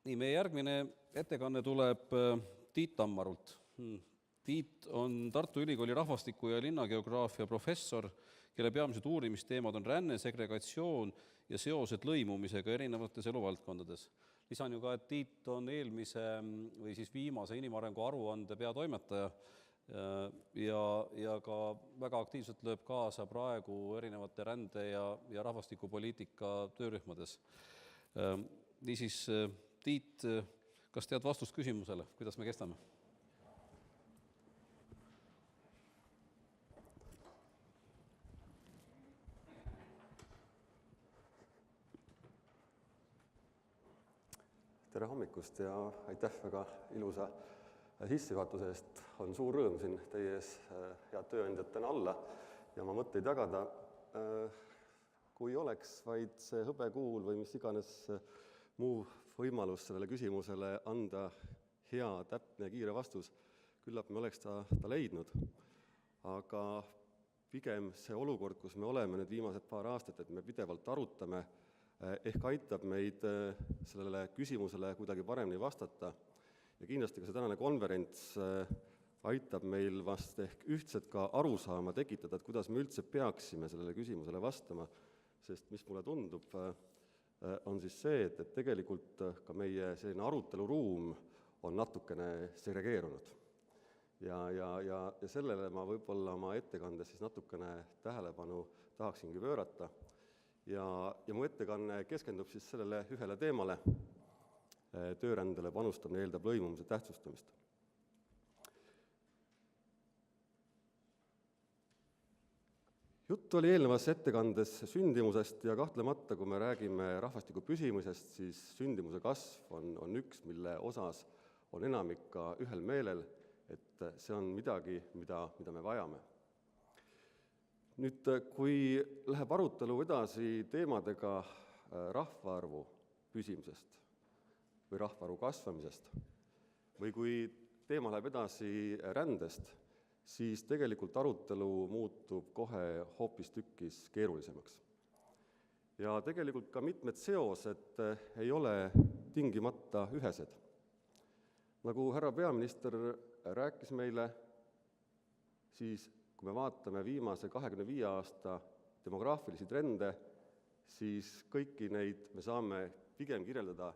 Nii, meie järgmine ettekanne tuleb Tiit Tammarult. Tiit on Tartu Ülikooli rahvastiku- ja linnageograafia professor, kelle peamised uurimisteemad on ränne, segregatsioon ja seosed lõimumisega erinevates eluvaldkondades. Lisan ju ka, et Tiit on eelmise või siis viimase inimarengu aruande peatoimetaja ja ka väga aktiivselt lööb kaasa praegu erinevate rände- ja rahvastikupoliitika töörühmades. Niisiis, Tiit, kas tead vastust küsimusele, kuidas me kestame? Tere hommikust ja aitäh väga ilusa sissejuhatuse eest. On suur rõõm siin teie ees head tööandjatena olla ja oma mõtteid jagada. Kui oleks vaid see hõbekuul või mis iganes muu võimalus sellele küsimusele anda hea, täpne ja kiire vastus, küllap me oleks ta leidnud. Aga pigem see olukord, kus me oleme nüüd viimased paar aastat, et me pidevalt arutame, ehk aitab meid sellele küsimusele kuidagi paremini vastata. Ja kindlasti ka see tänane konverents aitab meil vast ehk ühtset ka arusaama tekitada, et kuidas me üldse peaksime sellele küsimusele vastama, sest mis mulle tundub, on siis see, et tegelikult ka meie selline aruteluruum on natukene segregeerunud. Ja sellele ma võib-olla oma ettekandes siis natukene tähelepanu tahaksingi pöörata. Ja mu ettekanne keskendub siis sellele ühele teemale, töörändele panustamine eeldab lõimumise tähtsustamist. Jutt oli eelnevas ettekandes sündimusest ja kahtlemata, kui me räägime rahvastiku püsimisest, siis sündimuse kasv on üks, mille osas on enamik ka ühel meelel, et see on midagi, mida me vajame. Nüüd, kui läheb arutelu edasi teemadega rahvaarvu püsimisest või rahvaarvu kasvamisest või kui teema läheb edasi rändest, siis tegelikult arutelu muutub kohe hoopistükkis keerulisemaks. Ja tegelikult ka mitmed seosed ei ole tingimata ühesed. Nagu härra peaminister rääkis meile, siis kui me vaatame viimase 25 aasta demograafilisi trende, siis kõiki neid me saame pigem kirjeldada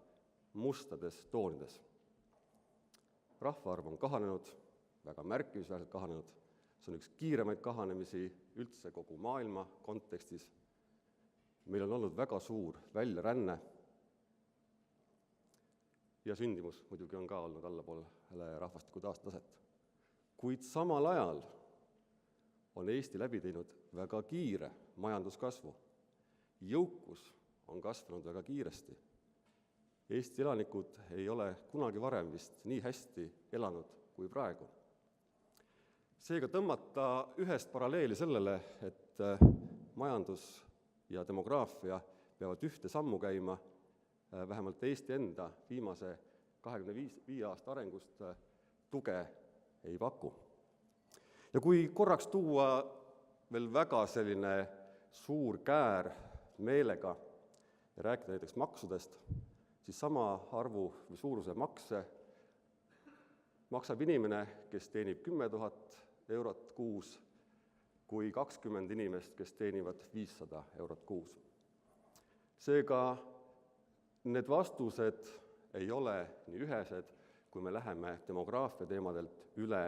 mustades toonides. Rahvaarv on kahanenud, väga märkimisväärselt kahanenud, see on üks kiiremaid kahanemisi üldse kogu maailma kontekstis. Meil on olnud väga suur väljaränne ja sündimus muidugi on ka olnud allapoole rahvastiku taastaset. Kuid samal ajal on Eesti läbi teinud väga kiire majanduskasvu. Jõukus on kasvanud väga kiiresti. Eesti elanikud ei ole kunagi varem vist nii hästi elanud kui praegu. Seega tõmmata ühest paralleeli sellele, et majandus ja demograafia peavad ühte sammu käima, vähemalt Eesti enda viimase 25 aasta arengust tuge ei paku. Ja kui korraks tuua veel väga selline suur käär meelega ja rääkida näiteks maksudest, siis sama arvu või suuruse makse maksab inimene, kes teenib 10 000 eurot kuus, kui 20 inimest, kes teenivad 500 eurot kuus. Seega need vastused ei ole nii ühesed, kui me läheme demograafia teemadelt üle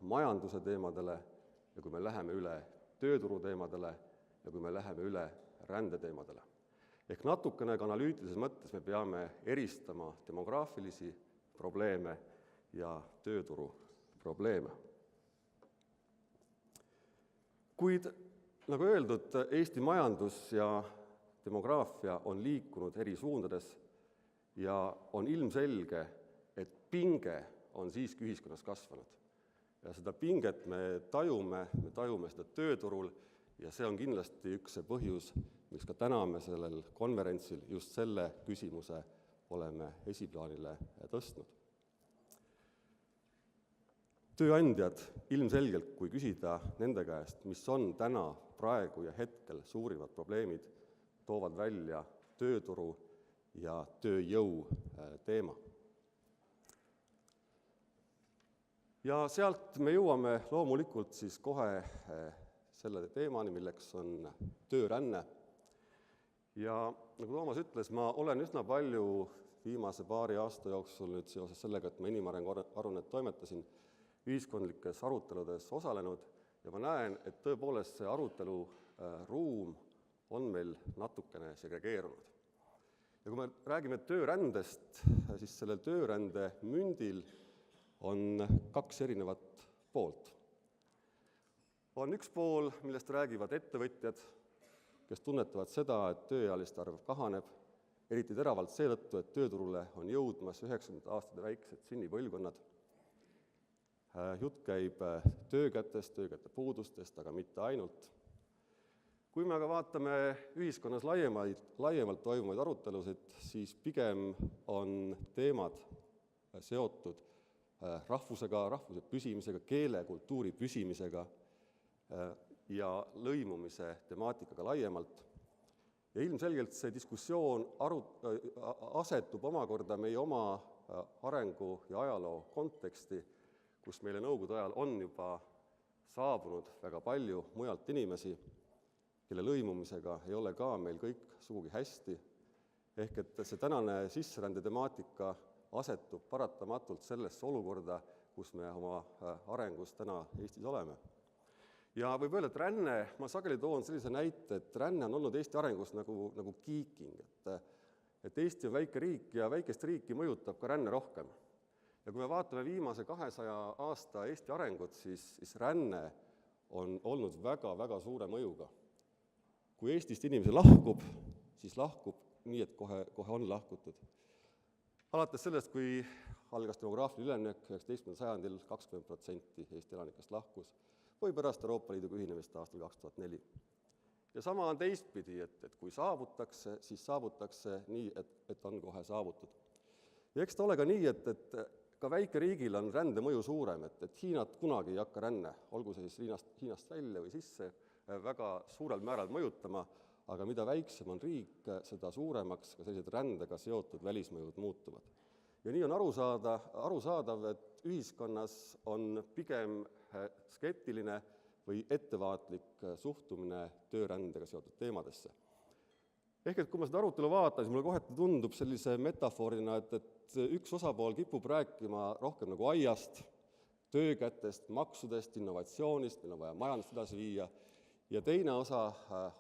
majanduse teemadele ja kui me läheme üle tööturu teemadele ja kui me läheme üle rändeteemadele. Ehk natukene ka analüütilises mõttes me peame eristama demograafilisi probleeme ja tööturu probleeme. Kuid, nagu öeldud, Eesti majandus ja demograafia on liikunud eri suundades ja on ilmselge, et pinge on siiski ühiskonnas kasvanud. Ja seda pinget me tajume seda tööturul ja see on kindlasti üks see põhjus, miks ka täna me sellel konverentsil just selle küsimuse oleme esiplaanile tõstnud. Tööandjad ilmselgelt, kui küsida nende käest, mis on täna, praegu ja hetkel suurimad probleemid, toovad välja tööturu ja tööjõu teema. Ja sealt me jõuame loomulikult siis kohe selle teemani, milleks on tööränne. Ja nagu Toomas ütles, ma olen üsna palju viimase paari aasta jooksul nüüd seoses sellega, et ma inimarengu aruannet toimetasin, ühiskondlikes aruteludes osalenud ja ma näen, et tõepoolest see aruteluruum on meil natukene segregeerunud. Ja kui me räägime töörändest, siis sellel töörände mündil on kaks erinevat poolt. On üks pool, millest räägivad ettevõtjad, kes tunnetavad seda, et tööealiste arv kahaneb, eriti teravalt seetõttu, et tööturule on jõudmas 90 aastate väiksed sünnipõlvkonnad. Jutt käib töökätest, töökäte puudustest, aga mitte ainult. Kui me aga vaatame ühiskonnas laiemalt toimuvaid arutelusid, siis pigem on teemad seotud rahvusega, rahvuse püsimisega, keele, kultuuri püsimisega ja lõimumise temaatikaga laiemalt. Ja ilmselgelt see diskussioon asetub omakorda meie oma arengu ja ajaloo konteksti, kus meile nõukogude ajal on juba saabunud väga palju mujalt inimesi, kelle lõimumisega ei ole ka meil kõik sugugi hästi, ehk et see tänane sisserände temaatika asetub paratamatult sellesse olukorda, kus me oma arengus täna Eestis oleme. Ja võib öelda, et ränne, ma sageli toon sellise näite, et ränne on olnud Eesti arengus nagu kiiking, et Eesti on väike riik ja väikest riiki mõjutab ka ränne rohkem. Ja kui me vaatame viimase 200 aasta Eesti arengut, siis ränne on olnud väga suure mõjuga. Kui Eestist inimesi lahkub, siis lahkub nii, et kohe on lahkutud. Alates sellest, kui algas demograafiline üleminek 19. sajandil 20% Eesti elanikest lahkus, või pärast Euroopa Liiduga ühinemist aastal 2004. Ja sama on teistpidi, et kui saabutakse, siis saabutakse nii, et on kohe saavutud. Ja eks ta ole ka nii, et ka väikeriigil on rände mõju suurem, et Hiinat kunagi ei hakka ränne, olgu see siis Hiinast välja või sisse, väga suurel määral mõjutama, aga mida väiksem on riik, seda suuremaks ka sellised rändega seotud välismõjud muutuvad. Ja nii on arusaadav, et ühiskonnas on pigem skeptiline või ettevaatlik suhtumine töörändega seotud teemadesse. Ehk et kui ma seda arutelu vaatan, siis mulle kohati tundub sellise metafoorina, et üks osapool kipub rääkima rohkem nagu aiast, töökätest, maksudest, innovatsioonist, meil on vaja majandust edasi viia, ja teine osa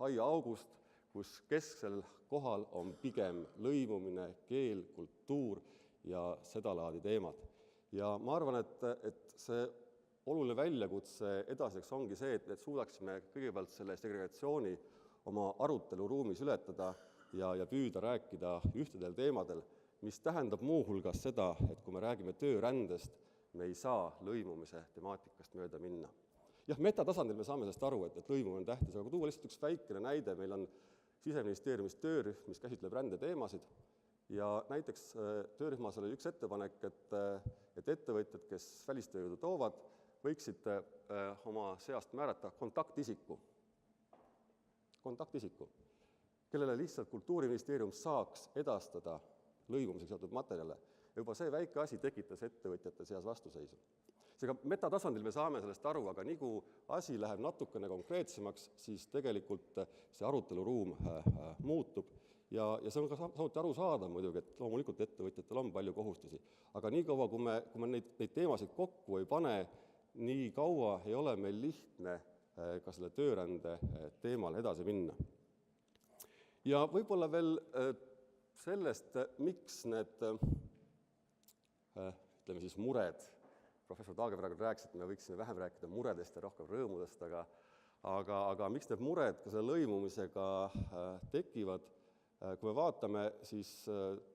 aiaaugust, kus kesksel kohal on pigem lõimumine, keel, kultuur ja sedalaadi teemad. Ja ma arvan, et see oluline väljakutse edaseks ongi see, et suudaksime kõigepealt selle segregatsiooni oma aruteluruumis ületada ja püüda rääkida ühtedel teemadel, mis tähendab muuhulgas seda, et kui me räägime töörändest, me ei saa lõimumise temaatikast mööda minna. Jah, metatasandil me saame sellest aru, et lõimumine on tähtis, aga kui tuua lihtsalt üks väikene näide, meil on Siseministeeriumis töörühm, mis käsitleb rändeteemasid ja näiteks töörühmas oli üks ettepanek, et ettevõtjad, kes välistööjõudu toovad, võiksid oma seast määrata kontaktisiku, kellele lihtsalt Kultuuriministeerium saaks edastada lõimumisega seotud materjale. Ja juba see väike asi tekitas ettevõtjate seas vastuseisu. Seega metatasandil me saame sellest aru, aga nii kui asi läheb natukene konkreetsemaks, siis tegelikult see aruteluruum muutub. Ja see on ka samuti arusaadav muidugi, et loomulikult ettevõtjatel on palju kohustusi. Aga nii kaua, kui me neid teemasid kokku ei pane, nii kaua ei ole meil lihtne ka selle töörände teemal edasi minna. Ja võib-olla veel sellest, miks need ütleme siis mured, professor Taagepera rääkis, et me võiksime vähem rääkida muredest ja rohkem rõõmudest, aga miks need mured ka selle lõimumisega tekivad, kui me vaatame siis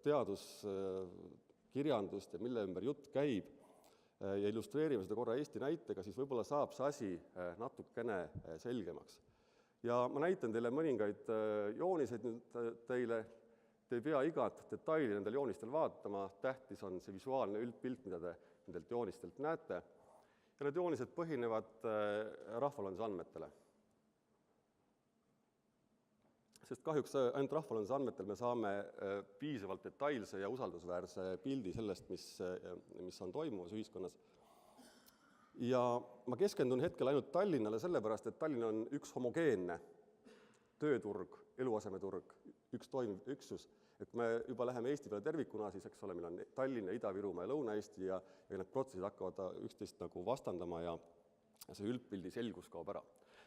teaduskirjandust ja mille ümber jutt käib ja illustreerime seda korra Eesti näitega, siis võib-olla saab see asi natukene selgemaks. Ja ma näitan teile mõningaid jooniseid nüüd teile, te ei pea igat detaili nendel joonistel vaatama, tähtis on see visuaalne üldpilt, mida te nendelt joonistelt näete. Ja need joonised põhinevad rahvaloenduse andmetele. sest kahjuks ainult rahvaloenduse andmetel me saame piisavalt detailse ja usaldusväärse pildi sellest, mis on toimumas ühiskonnas. Ja ma keskendun hetkel ainult Tallinnale sellepärast, et Tallinn on üks homogeenne tööturg, eluasemeturg, üks toimiv üksus. Et kui me juba läheme Eesti peale tervikuna, siis eks ole, meil on Tallinn ja Ida-Virumaa ja Lõuna-Eesti ja need protsessid hakkavad üksteist nagu vastandama ja see üldpildi selgus kaob ära.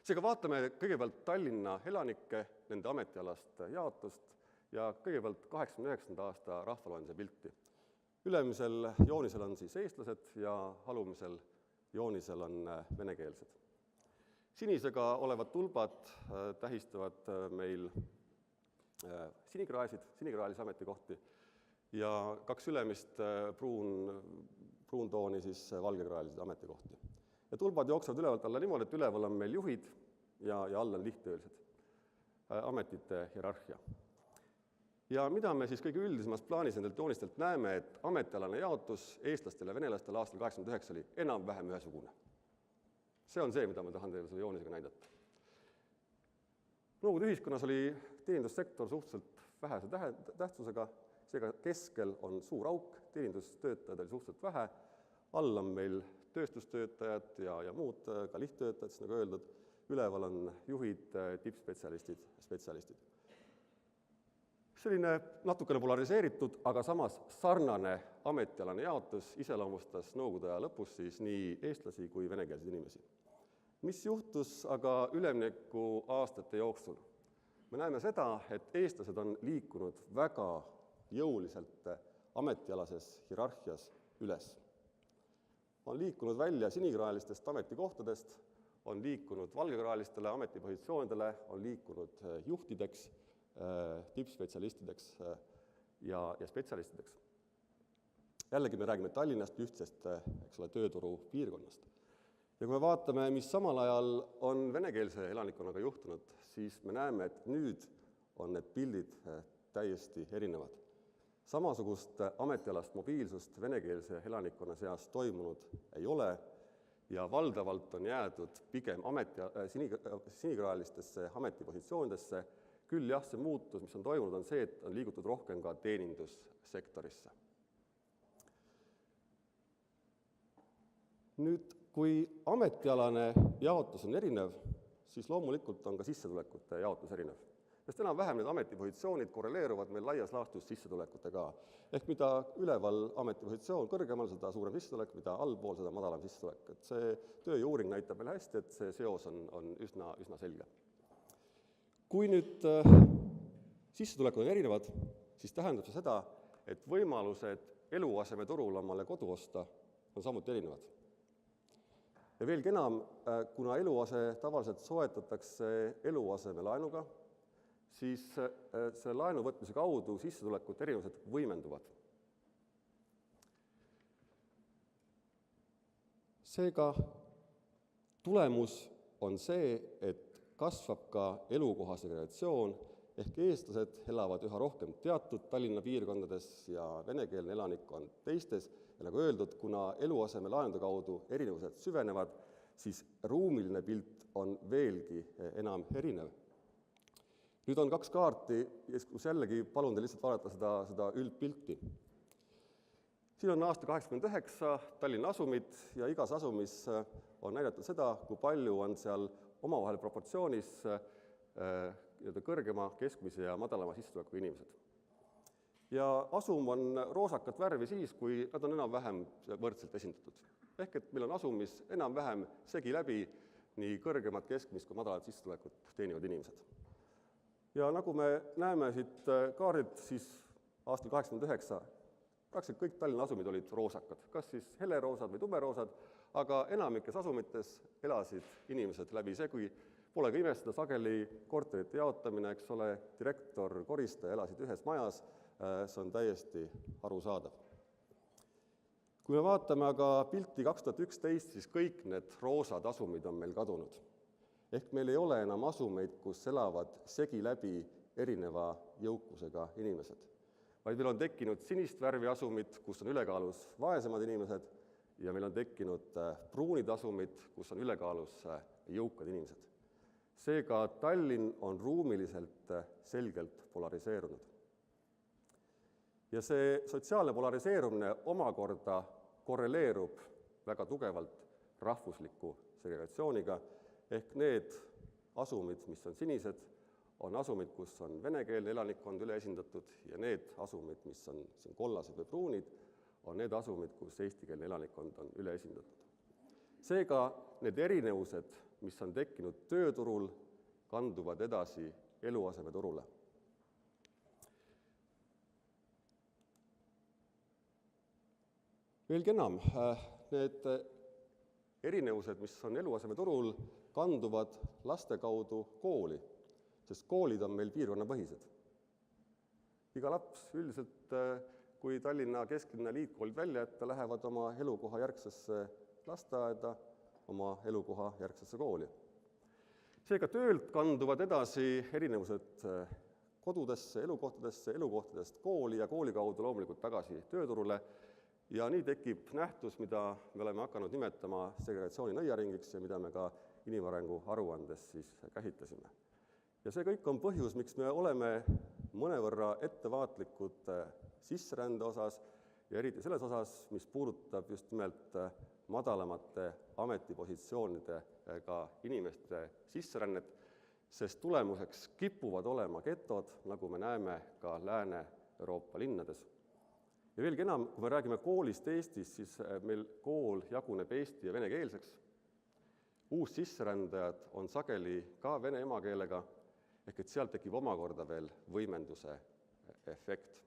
Seega vaatame kõigepealt Tallinna elanikke, nende ametialast jaotust ja kõigepealt 89. aasta rahvaloenduse pilti. Ülemisel joonisel on siis eestlased ja alumisel joonisel on venekeelsed. Sinisega olevad tulbad tähistavad meil sinikraalise ametikohti ja kaks ülemist pruuntooni siis valgekraalised ametikohti. Ja tulbad jooksevad ülevalt alla niimoodi, et üleval on meil juhid ja all on lihttöölised, ametite hierarhia. Ja mida me siis kõige üldisemas plaanis nendelt joonistelt näeme, et ametialane jaotus eestlastel ja venelastel aastal 89 oli enam-vähem ühesugune. See on see, mida ma tahan teile selle joonisega näidata. Nõukogude ühiskonnas oli teenindussektor suhteliselt vähese tähtsusega, seega keskel on suur auk, teenindustöötajad oli suhteliselt vähe, all on meil tööstustöötajad ja muud, ka lihttöötajad, nagu öeldud, üleval on juhid, tippspetsialistid, spetsialistid. Selline natukene polariseeritud, aga samas sarnane ametialane jaotus iseloomustas nõukogude aja lõpus siis nii eestlasi kui venekeelseid inimesi. Mis juhtus aga ülemineku aastate jooksul? Me näeme seda, et eestlased on liikunud väga jõuliselt ametialases hierarhias üles. On liikunud välja sinikraalistest ametikohtadest, on liikunud valgekraalistele ametipositsioonidele, on liikunud juhtideks, tippspetsialistideks ja spetsialistideks. Jällegi me räägime Tallinnast ühtsest tööturu piirkonnast. Ja kui me vaatame, mis samal ajal on venekeelse elanikkonnaga juhtunud, siis me näeme, et nüüd on need pildid täiesti erinevad. Samasugust ametialast mobiilsust venekeelse elanikkonna seas toimunud ei ole ja valdavalt on jäädud pigem sinikraalistesse ametipositsioonidesse. Küll jah, see muutus, mis on toimunud, on see, et on liigutud rohkem ka teenindussektorisse. Nüüd, kui ametialane jaotus on erinev, siis loomulikult on ka sissetulekute jaotus erinev. Sest enam-vähem need ametipositsioonid korreleeruvad meil laias laastus sissetulekutega. Ehk mida üleval ametipositsioon kõrgemal, seda suurem sissetulek, mida allpool, seda madalam sissetulek. Et see tööjõuuring näitab meil hästi, et see seos on üsna selge. Kui nüüd sissetulekud on erinevad, siis tähendab see seda, et võimalused eluasemeturul omale kodu osta on samuti erinevad. Ja veelgi enam, kuna eluase tavaliselt soetatakse eluaseme laenuga, siis see laenu võtmise kaudu sissetulekute erinevused võimenduvad. Seega tulemus on see, et kasvab ka elukoha segregatsioon, ehk eestlased elavad üha rohkem teatud Tallinna piirkondades ja venekeelne elanikkond teistes. Ja nagu öeldud, kuna eluaseme laenude kaudu erinevused süvenevad, siis ruumiline pilt on veelgi enam erinev. Nüüd on kaks kaarti, kus jällegi palun te lihtsalt vaadata seda üldpilti. Siin on aasta 89 Tallinna asumid ja igas asumis on näidatud seda, kui palju on seal omavahel proportsioonis kõrgema, keskmise ja madalama sissetuleku inimesed. Ja asum on roosakat värvi siis, kui nad on enam-vähem võrdselt esindatud. Ehk et meil on asumis enam-vähem segi läbi nii kõrgemat, keskmist kui madalat sissetulekut teenivad inimesed. Ja nagu me näeme siit kaardilt, siis aastal 89 praktiliselt kõik Tallinna asumid olid roosakad, kas siis heleroosad või tumeroosad, aga enamikes asumites elasid inimesed läbi segi. Pole ka imestada, sageli korterite jaotamine, eks ole, direktor, koristaja elasid ühes majas, see on täiesti arusaadav. Kui me vaatame aga pilti 2011, siis kõik need roosad asumid on meil kadunud. Ehk meil ei ole enam asumeid, kus elavad segi läbi erineva jõukusega inimesed. Vaid meil on tekkinud sinist värvi asumid, kus on ülekaalus vaesemad inimesed ja meil on tekkinud pruunid asumid, kus on ülekaalus jõukad inimesed. Seega Tallinn on ruumiliselt selgelt polariseerunud. Ja see sotsiaalne polariseerumine omakorda korreleerub väga tugevalt rahvusliku segregatsiooniga, ehk need asumid, mis on sinised, on asumid, kus on venekeelne elanikkond üleesindatud, ja need asumid, mis on kollased või pruunid, on need asumid, kus eestikeelne elanikkond on üleesindatud. Seega need erinevused, mis on tekkinud tööturul, kanduvad edasi eluasemeturule. Veelgi enam, need erinevused, mis on eluasemeturul, kanduvad laste kaudu kooli, sest koolid on meil piirkonnapõhised. Iga laps üldiselt, kui Tallinna kesklinna liitkoolid välja jätta, lähevad oma elukoha järgsesse lasteaeda, oma elukoha järgsesse kooli. Seega töölt kanduvad edasi erinevused kodudesse, elukohtadest kooli ja kooli kaudu loomulikult tagasi tööturule, ja nii tekib nähtus, mida me oleme hakanud nimetama segregatsiooni nõiaringiks ja mida me ka inimarengu aruandes siis käsitlesime. Ja see kõik on põhjus, miks me oleme mõnevõrra ettevaatlikud sisserände osas ja eriti selles osas, mis puudutab just nimelt madalamate ametipositsioonidega inimeste sisserännet, sest tulemuseks kipuvad olema getod, nagu me näeme ka Lääne-Euroopa linnades. Ja veelgi enam, kui me räägime koolist Eestis, siis meil kool jaguneb eesti- ja venekeelseks. Uussisserändajad on sageli ka vene emakeelega, ehk et sealt tekib omakorda veel võimenduse efekt.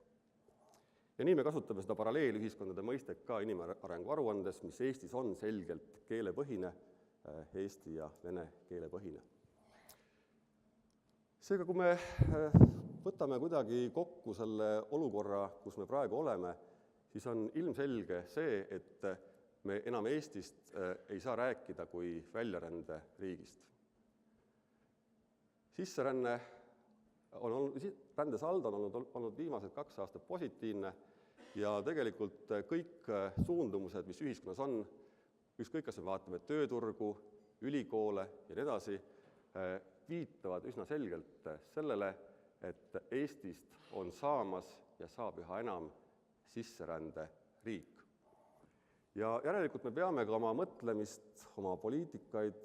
Ja nii me kasutame seda paralleelühiskondade mõistet ka inimarengu aruandes, mis Eestis on selgelt keelepõhine, eesti ja vene keelepõhine. Seega, kui me võtame kuidagi kokku selle olukorra, kus me praegu oleme, siis on ilmselge see, et me enam Eestist ei saa rääkida kui väljarände riigist. Rändesaldo on olnud viimased 2 aastat positiivne ja tegelikult kõik suundumused, mis ühiskonnas on, ükskõik kas me vaatame tööturgu, ülikoole ja nii edasi, viitavad üsna selgelt sellele, et Eestist on saamas ja saab üha enam sisserände riik. Ja järelikult me peame ka oma mõtlemist, oma poliitikaid,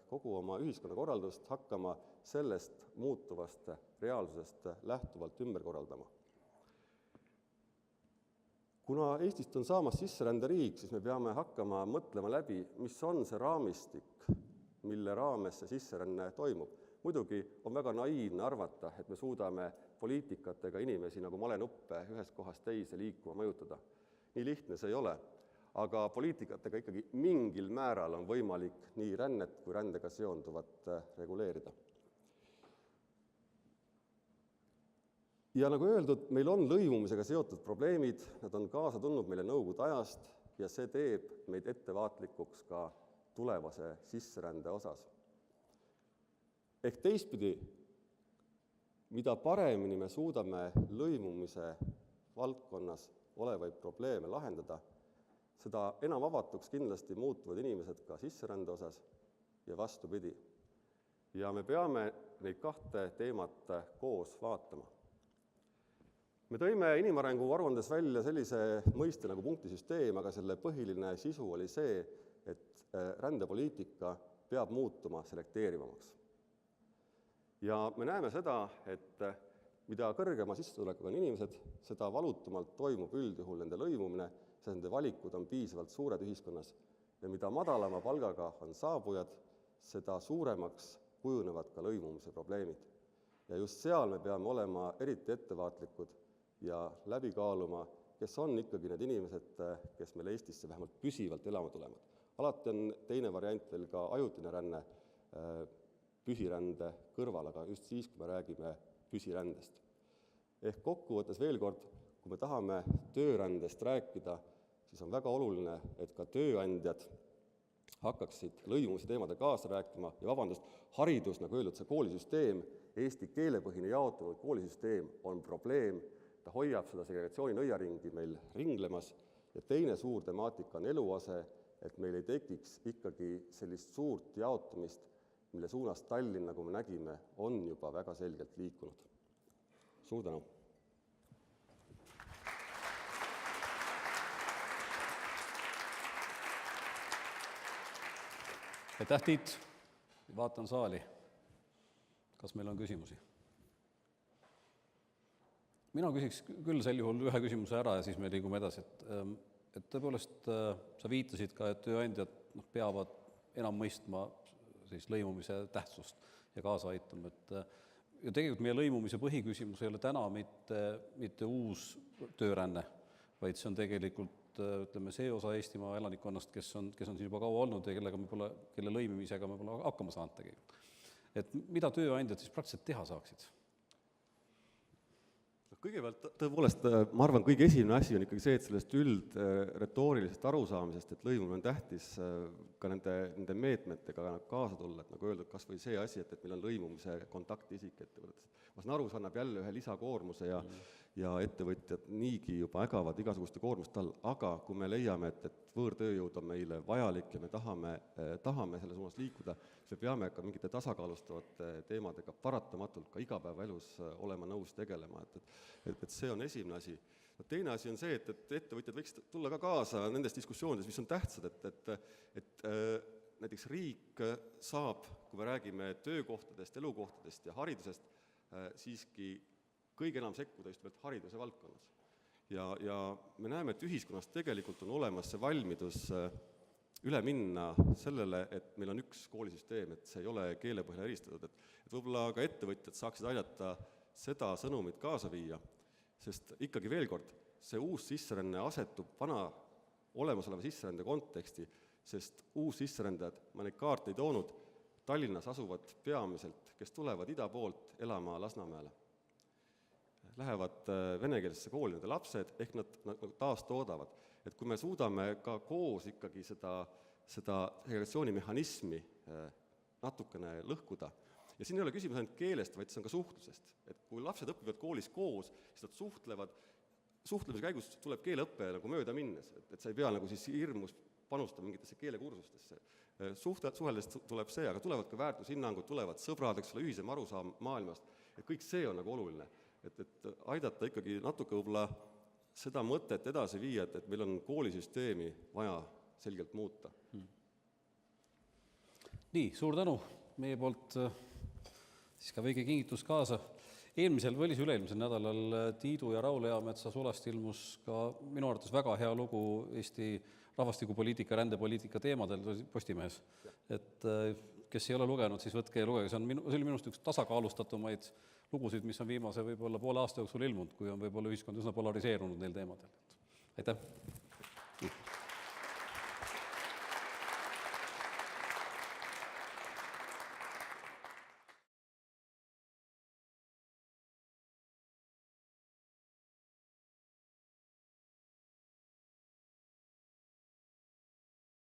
kogu oma ühiskonnakorraldust hakkama sellest muutuvast reaalsusest lähtuvalt ümber korraldama. Kuna Eestist on saamas sisserände riik, siis me peame hakkama mõtlema läbi, mis on see raamistik, mille raames see sisseränne toimub. Muidugi on väga naiivne arvata, et me suudame poliitikatega inimesi nagu malenuppe ühest kohast teise liikuma mõjutada. Nii lihtne see ei ole, aga poliitikatega ikkagi mingil määral on võimalik nii rännet kui rändega seonduvat reguleerida. Ja nagu öeldud, meil on lõimumisega seotud probleemid, nad on kaasa tulnud meile nõukogude ajast ja see teeb meid ettevaatlikuks ka tulevase sisserände osas. Ehk teistpidi, mida paremini me suudame lõimumise valdkonnas olevaid probleeme lahendada, seda enam avatuks kindlasti muutuvad inimesed ka sisserände osas ja vastupidi. Ja me peame neid 2 teemat koos vaatama. Me tõime inimarengu aruandes välja sellise mõiste nagu punktisüsteem, aga selle põhiline sisu oli see, et rändepoliitika peab muutuma selekteerivamaks. Ja me näeme seda, et mida kõrgema sissetulekuga on inimesed, seda valutumalt toimub üldjuhul nende lõimumine, sest nende valikud on piisavalt suured ühiskonnas. Ja mida madalama palgaga on saabujad, seda suuremaks kujunevad ka lõimumise probleemid. Ja just seal me peame olema eriti ettevaatlikud ja läbi kaaluma, kes on ikkagi need inimesed, kes meil Eestisse vähemalt püsivalt elama tulevad. Alati on teine variant veel ka ajutine ränne, püsirände kõrval, aga just siis, kui me räägime püsirändest. Ehk kokkuvõttes veel kord, kui me tahame töörändest rääkida, siis on väga oluline, et ka tööandjad hakkaksid lõimumise teemadel kaasa rääkima ja haridus, nagu öeldud, see koolisüsteem, eesti keelepõhine jaotunud koolisüsteem on probleem, ta hoiab seda segregatsiooni nõiaringi meil ringlemas ja teine suur temaatika on eluase, et meil ei tekiks ikkagi sellist suurt jaotumist mille suunas Tallinn, nagu me nägime, on juba väga selgelt liikunud. Suur tänu! Aitäh, Tiit! Vaatan saali. Kas meil on küsimusi? Mina küsiks küll sel juhul ühe küsimuse ära ja siis me liigume edasi, et tõepoolest sa viitasid ka, et tööandjad peavad enam mõistma siis lõimumise tähtsust ja kaasa aitama, ja tegelikult meie lõimumise põhiküsimus ei ole täna mitte uus tööränne, vaid see on tegelikult, ütleme, see osa Eestimaa elanikkonnast, kes on siin juba kaua olnud ja kelle lõimimisega me pole hakkama saanud tegelikult. Et mida tööandjad siis praktiliselt teha saaksid? Kõigepealt tõepoolest, ma arvan, kõige esimene asi on ikkagi see, et sellest üldretoorilisest arusaamisest, et lõimumine on tähtis ka nende meetmetega kaasa tulla, et nagu öeldud, kas või see asi, et meil on lõimumise kontaktisik ettevõttes. Ma saan aru, see annab jälle ühe lisakoormuse ja ettevõtjad niigi juba ägavad igasuguste koormuste all, aga kui me leiame, et võõrtööjõud on meile vajalik ja me tahame selle suunas liikuda, siis me peame ka mingite tasakaalustavate teemadega paratamatult ka igapäevaelus olema nõus tegelema, et see on esimene asi. Teine asi on see, et ettevõtjad võiks tulla ka kaasa nendes diskussioonides, mis on tähtsad, et näiteks riik saab, kui me räägime töökohtadest, elukohtadest ja haridusest, siiski kõige enam sekkuda just nimelt hariduse valdkonnas. Ja me näeme, et ühiskonnas tegelikult on olemas see valmidus üle minna sellele, et meil on üks koolisüsteem, et see ei ole keelepõhjal eristatud, et võib-olla ka ettevõtjad saaksid aidata seda sõnumit kaasa viia, sest ikkagi veel kord, see uus sisseränne asetub vana olemasoleva sisserände konteksti, sest uus sisserändajad, ma neid kaarte ei toonud, Tallinnas asuvad peamiselt, kes tulevad ida poolt elama Lasnamäele. Lähevad venekeelsesse kooli nende lapsed, ehk nad taastoodavad. Et kui me suudame ka koos ikkagi seda segregatsioonimehhanismi natukene lõhkuda, ja siin ei ole küsimus ainult keelest, vaid see on ka suhtlusest. Et kui lapsed õpivad koolis koos, siis nad suhtlemise käigus tuleb keeleõppe nagu mööda minnes, et sa ei pea nagu siis hirmus panustama mingitesse keelekursustesse. Suheldes tuleb see, aga tulevad ka väärtushinnangud, tulevad sõbrad, eks ole, ühisem arusaam maailmast, et kõik see on nagu oluline. Et aidata ikkagi natuke võib-olla seda mõtet edasi viia, et meil on koolisüsteemi vaja selgelt muuta. Nii, suur tänu meie poolt siis ka väike kingitus kaasa. Eelmisel või üle-eelmisel nädalal Tiidu ja Raul Eametsa sulast ilmus ka minu arvates väga hea lugu Eesti rahvastikupoliitika, rändepoliitika teemadel Postimehes. Et kes ei ole lugenud, siis võtke ja lugege. See oli minust üks tasakaalustatumaid lugusid, mis on viimase võib-olla poole aasta jooksul ilmunud, kui on võib-olla ühiskond üsna polariseerunud neil teemadel. Aitäh!